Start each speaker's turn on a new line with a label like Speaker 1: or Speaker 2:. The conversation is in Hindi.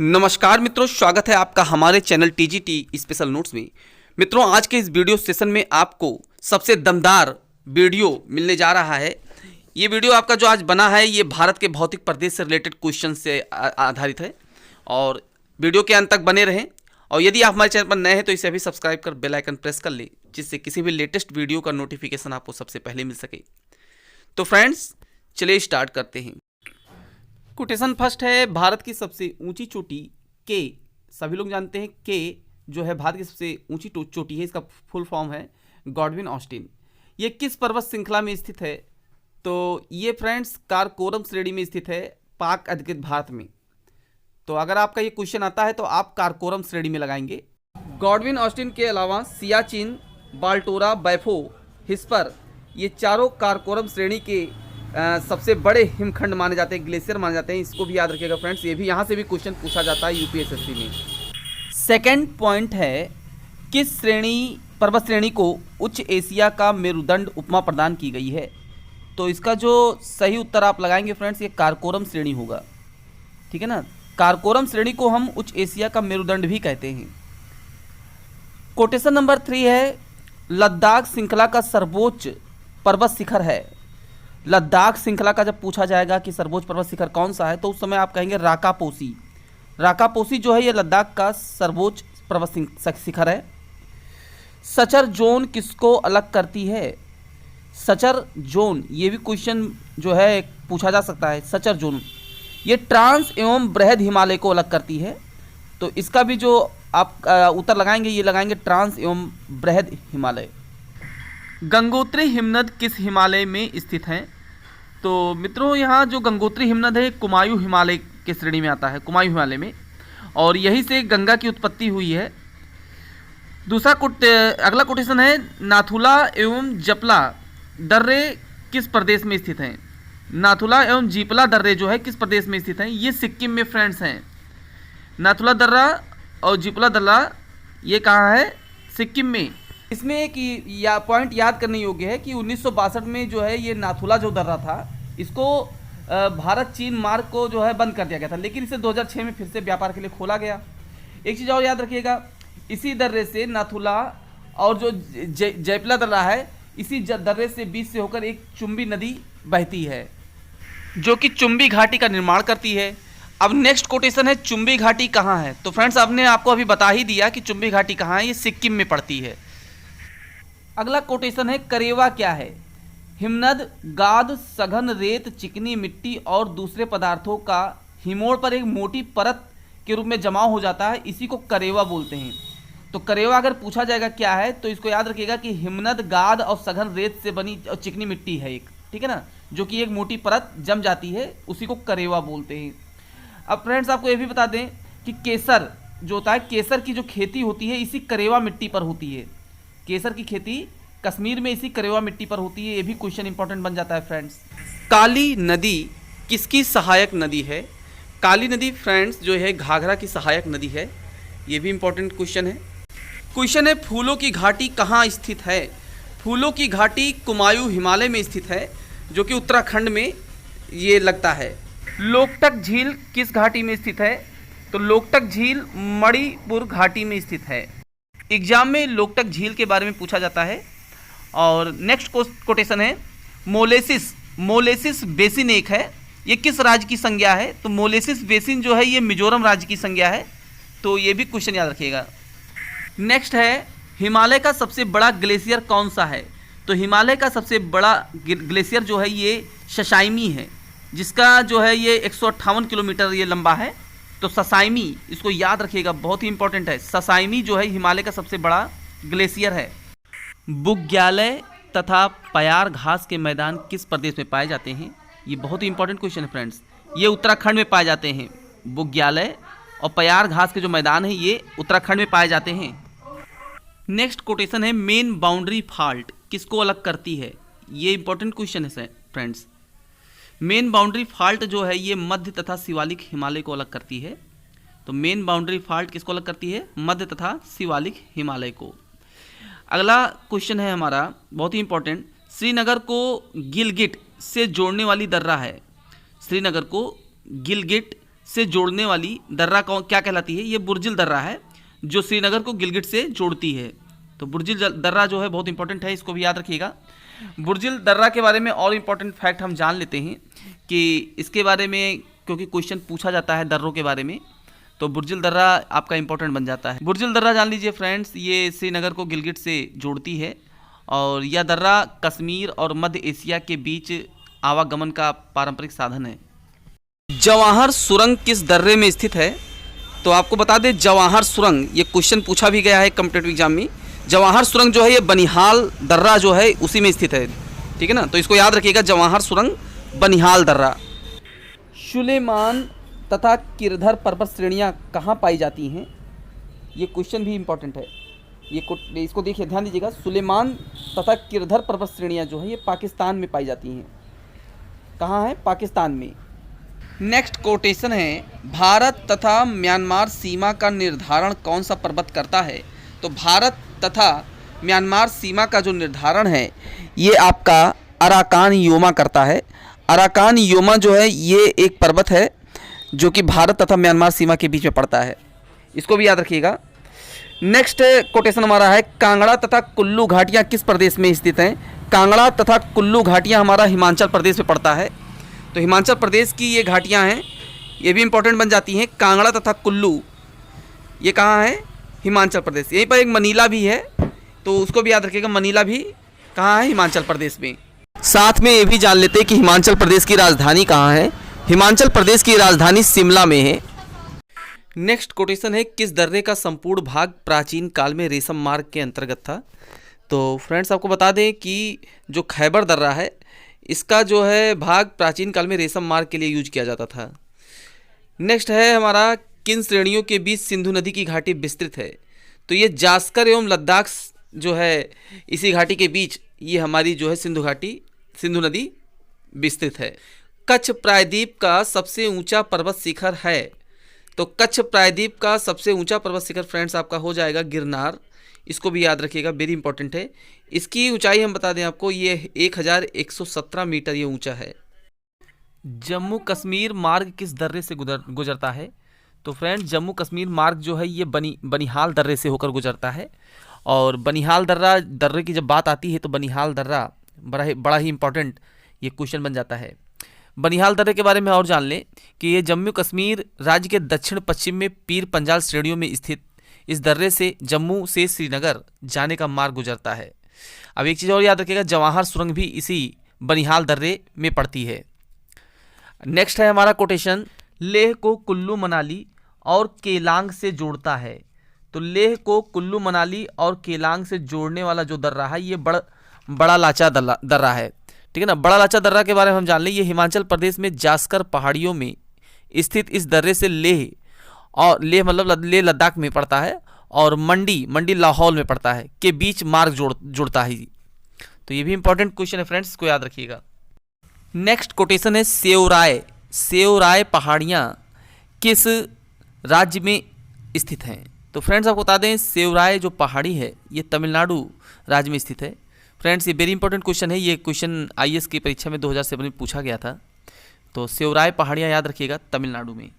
Speaker 1: नमस्कार मित्रों, स्वागत है आपका हमारे चैनल टीजीटी स्पेशल नोट्स में। मित्रों, आज के इस वीडियो सेशन में आपको सबसे दमदार वीडियो मिलने जा रहा है। ये वीडियो आपका जो आज बना है ये भारत के भौतिक प्रदेश से रिलेटेड क्वेश्चन से आधारित है और वीडियो के अंत तक बने रहें। और यदि आप हमारे चैनल पर नए हैं तो इसे अभी सब्सक्राइब कर बेल आइकन प्रेस कर लें, जिससे किसी भी लेटेस्ट वीडियो का नोटिफिकेशन आपको सबसे पहले मिल सके। तो फ्रेंड्स, चलिए स्टार्ट करते हैं। कोटेशन फर्स्ट है, भारत की सबसे ऊंची चोटी के, सभी लोग जानते हैं के जो है भारत की सबसे ऊंची चोटी है, इसका फुल फॉर्म है गॉडविन ऑस्टिन। ये किस पर्वत श्रृंखला में स्थित है? तो ये फ्रेंड्स काराकोरम श्रेणी में स्थित है, पाक अधिकृत भारत में। तो अगर आपका ये क्वेश्चन आता है तो आप काराकोरम श्रेणी में लगाएंगे। गॉडविन ऑस्टिन के अलावा सियाचिन, बाल्टोरा, बैफो, हिस्पर, ये चारों काराकोरम श्रेणी के सबसे बड़े हिमखंड माने जाते हैं, ग्लेशियर माने जाते हैं। इसको भी याद रखिएगा फ्रेंड्स, ये भी यहाँ से भी क्वेश्चन पूछा जाता है यूपीएसएससी में। सेकंड पॉइंट है, किस पर्वत श्रेणी को उच्च एशिया का मेरुदंड उपमा प्रदान की गई है? तो इसका जो सही उत्तर आप लगाएंगे फ्रेंड्स, ये काराकोरम श्रेणी होगा। ठीक है ना, काराकोरम श्रेणी को हम उच्च एशिया का मेरुदंड भी कहते हैं। कोटेशन नंबर 3 है, लद्दाख श्रृंखला का सर्वोच्च पर्वत शिखर है। लद्दाख श्रृंखला का जब पूछा जाएगा कि सर्वोच्च पर्वत शिखर कौन सा है तो उस समय आप कहेंगे राकापोसी। राकापोसी जो है ये लद्दाख का सर्वोच्च पर्वत शिखर है। सचर जोन किसको अलग करती है? सचर जोन, ये भी क्वेश्चन जो है पूछा जा सकता है। सचर जोन ये ट्रांस एवं बृहद हिमालय को अलग करती है। तो इसका भी जो आप उत्तर लगाएंगे ये लगाएंगे ट्रांस एवं बृहद हिमालय। गंगोत्री हिमनद किस हिमालय में स्थित है? तो मित्रों, यहाँ जो गंगोत्री हिमनद है कुमायूं हिमालय के श्रेणी में आता है, कुमायूं हिमालय में, और यहीं से गंगा की उत्पत्ति हुई है। अगला कोटेशन है, नाथुला एवं जपला दर्रे किस प्रदेश में स्थित हैं? नाथुला एवं जीपला दर्रे जो है किस प्रदेश में स्थित हैं? ये सिक्किम में फ्रेंड्स हैं। नाथुला दर्रा और जीपला दर्रा ये कहाँ है? सिक्किम में। इसमें एक पॉइंट याद करने योग्य है कि 1962 में जो है ये नाथुला जो दर्रा था, इसको भारत चीन मार्ग को जो है बंद कर दिया गया था, लेकिन इसे 2006 में फिर से व्यापार के लिए खोला गया। एक चीज़ और याद रखिएगा, इसी दर्रे से नाथुला और जो जयपला दर्रा है, इसी दर्रे से बीच से होकर एक चुंबी नदी बहती है जो कि चुंबी घाटी का निर्माण करती है। अब नेक्स्ट कोटेशन है, चुंबी घाटी कहाँ है? तो फ्रेंड्स, आपने आपको अभी बता ही दिया कि चुंबी घाटी कहाँ है, ये सिक्किम में पड़ती है। अगला कोटेशन है, करेवा क्या है? हिमनद, गाद, सघन रेत, चिकनी मिट्टी और दूसरे पदार्थों का हिमोड़ पर एक मोटी परत के रूप में जमाव हो जाता है, इसी को करेवा बोलते हैं। तो करेवा अगर पूछा जाएगा क्या है तो इसको याद रखिएगा कि हिमनद, गाद और सघन रेत से बनी और चिकनी मिट्टी है एक, ठीक है ना, जो कि एक मोटी परत जम जाती है, उसी को करेवा बोलते हैं। अब फ्रेंड्स, आपको ये भी बता दें कि केसर जो होता है, केसर की जो खेती होती है इसी करेवा मिट्टी पर होती है। केसर की खेती कश्मीर में इसी करेवा मिट्टी पर होती है। ये भी क्वेश्चन इंपॉर्टेंट बन जाता है फ्रेंड्स। काली नदी किसकी सहायक नदी है? काली नदी फ्रेंड्स जो है घाघरा की सहायक नदी है। ये भी इंपॉर्टेंट क्वेश्चन है। क्वेश्चन है, फूलों की घाटी कहाँ स्थित है? फूलों की घाटी कुमायूं हिमालय में स्थित है, जो कि उत्तराखंड में ये लगता है। लोकटक झील किस घाटी में स्थित है? तो लोकटक झील मणिपुर घाटी में स्थित है। एग्जाम में लोकटक झील के बारे में पूछा जाता है। और नेक्स्ट कोटेशन है, मोलेसिस बेसिन एक है, ये किस राज्य की संज्ञा है? तो मोलेसिस बेसिन जो है ये मिजोरम राज्य की संज्ञा है। तो ये भी क्वेश्चन याद रखिएगा। नेक्स्ट है, हिमालय का सबसे बड़ा ग्लेशियर कौन सा है? तो हिमालय का सबसे बड़ा ग्लेशियर जो है ये ससाइमी है, जिसका जो है ये 158 किलोमीटर ये लंबा है। तो ससाइमी, इसको याद रखिएगा, बहुत ही इंपॉर्टेंट है। ससाइमी जो है हिमालय का सबसे बड़ा ग्लेशियर है। बुग्यालय तथा पयार घास के मैदान किस प्रदेश में पाए जाते हैं? ये बहुत ही इंपॉर्टेंट क्वेश्चन है फ्रेंड्स। ये उत्तराखंड में पाए जाते हैं। बुग्यालय और पयार घास के जो मैदान हैं ये उत्तराखंड में पाए जाते हैं। नेक्स्ट कोटेशन है, मेन बाउंड्री फॉल्ट किसको अलग करती है? ये इंपॉर्टेंट क्वेश्चन है फ्रेंड्स। मेन बाउंड्री फॉल्ट जो है ये मध्य तथा शिवालिक हिमालय को अलग करती है। तो मेन बाउंड्री फॉल्ट किसको अलग करती है? मध्य तथा शिवालिक हिमालय को। अगला क्वेश्चन है हमारा बहुत ही इंपॉर्टेंट, श्रीनगर को गिलगिट से जोड़ने वाली दर्रा है। श्रीनगर को गिलगिट से जोड़ने वाली दर्रा क्या कहलाती है? ये बुर्जिल दर्रा है जो श्रीनगर को गिलगित से जोड़ती है। तो बुर्जिल दर्रा जो है बहुत इंपॉर्टेंट है, इसको भी याद रखिएगा। बुर्जिल दर्रा के बारे में और इम्पोर्टेंट फैक्ट हम जान लेते हैं कि इसके बारे में, क्योंकि क्वेश्चन पूछा जाता है दर्रों के बारे में, तो बुर्जिल दर्रा आपका इंपॉर्टेंट बन जाता है। बुर्जिल दर्रा जान लीजिए फ्रेंड्स, ये श्रीनगर को गिलगित से जोड़ती है और यह दर्रा कश्मीर और मध्य एशिया के बीच आवागमन का पारंपरिक साधन है। जवाहर सुरंग किस दर्रे में स्थित है? तो आपको बता दें, जवाहर सुरंग, ये क्वेश्चन पूछा भी गया है कॉम्पिटिटिव एग्जाम में। जवाहर सुरंग जो है ये बनिहाल दर्रा जो है उसी में स्थित है, ठीक है ना। तो इसको याद रखिएगा, जवाहर सुरंग बनिहाल दर्रा। सुलेमान तथा किरधर पर्वत श्रेणियाँ कहाँ पाई जाती हैं? ये क्वेश्चन भी इम्पोर्टेंट है, इसको देखिए, ध्यान दीजिएगा। सुलेमान तथा किरधर पर्वत श्रेणियाँ जो है ये पाकिस्तान में पाई जाती हैं। कहाँ है? पाकिस्तान में। नेक्स्ट कोटेशन है, भारत तथा म्यांमार सीमा का निर्धारण कौन सा पर्वत करता है? तो भारत तथा म्यांमार सीमा का जो निर्धारण है ये आपका अराकान योमा करता है। अराकान योमा जो है ये एक पर्वत है जो कि भारत तथा म्यांमार सीमा के बीच में पड़ता है, इसको भी याद रखिएगा। नेक्स्ट कोटेशन हमारा है, कांगड़ा तथा कुल्लू घाटियाँ किस प्रदेश में स्थित हैं? कांगड़ा तथा कुल्लू घाटियाँ हमारा हिमाचल प्रदेश में पड़ता है। तो हिमाचल प्रदेश की ये घाटियाँ हैं, ये भी इंपॉर्टेंट बन जाती हैं। कांगड़ा तथा कुल्लू ये कहाँ है? हिमाचल प्रदेश। यहीं पर एक मनीला भी है, तो उसको भी याद रखिएगा, मनीला भी कहाँ है? हिमाचल प्रदेश में। साथ में ये भी जान लेते हैं कि हिमाचल प्रदेश की राजधानी कहाँ है? हिमाचल प्रदेश की राजधानी शिमला में है। नेक्स्ट कोटेशन है, किस दर्रे का संपूर्ण भाग प्राचीन काल में रेशम मार्ग के अंतर्गत था? तो फ्रेंड्स आपको बता दें कि जो खैबर दर्रा है इसका जो है भाग प्राचीन काल में रेशम मार्ग के लिए यूज किया जाता था। नेक्स्ट है हमारा, किन श्रेणियों के बीच सिंधु नदी की घाटी विस्तृत है? तो ये जास्कर एवं लद्दाख जो है इसी घाटी के बीच ये हमारी जो है सिंधु नदी विस्तृत है। कच्छ प्रायद्वीप का सबसे ऊंचा पर्वत शिखर है? तो कच्छ प्रायद्वीप का सबसे ऊंचा पर्वत शिखर फ्रेंड्स आपका हो जाएगा गिरनार, इसको भी याद रखिएगा, वेरी इंपॉर्टेंट है। इसकी ऊंचाई हम बता दें आपको, ये 1117 मीटर ये ऊंचा है। जम्मू कश्मीर मार्ग किस दर्रे से गुजरता है? तो फ्रेंड्स जम्मू कश्मीर मार्ग जो है ये बनिहाल दर्रे से होकर गुजरता है। और बनिहाल दर्रे की जब बात आती है तो बनिहाल दर्रा बड़ा ही इंपॉर्टेंट ये क्वेश्चन बन जाता है। बनिहाल दर्रे के बारे में और जान लें कि ये जम्मू कश्मीर राज्य के दक्षिण पश्चिम में पीर पंजाल श्रेणियों में स्थित इस दर्रे से जम्मू से श्रीनगर जाने का मार्ग गुजरता है। अब एक चीज़ और याद रखिएगा, जवाहर सुरंग भी इसी बनिहाल दर्रे में पड़ती है। नेक्स्ट है हमारा कोटेशन, लेह को कुल्लू मनाली और केलांग से जोड़ता है। तो लेह को कुल्लू मनाली और केलांग से जोड़ने वाला जो दर्रा है ये बड़ा लाचा दर्रा है, ठीक है ना। बड़ा लाचा दर्रा के बारे में हम जान लें, ये हिमाचल प्रदेश में जास्कर पहाड़ियों में स्थित इस दर्रे से लेह मतलब लेह लद्दाख में पड़ता है और मंडी लाहौल में पड़ता है के बीच मार्ग जुड़ता है। तो ये भी इंपॉर्टेंट क्वेश्चन है फ्रेंड्स, इसको याद रखिएगा। नेक्स्ट कोटेशन है, सेवराय पहाड़ियाँ किस राज्य में स्थित हैं? तो फ्रेंड्स आपको बता दें, सेवराय जो पहाड़ी है ये तमिलनाडु राज्य में स्थित है। फ्रेंड्स ये वेरी इंपॉर्टेंट क्वेश्चन है, ये क्वेश्चन आईएएस की परीक्षा में 2007 में पूछा गया था। तो सेवराय पहाड़ियाँ याद रखिएगा, तमिलनाडु में।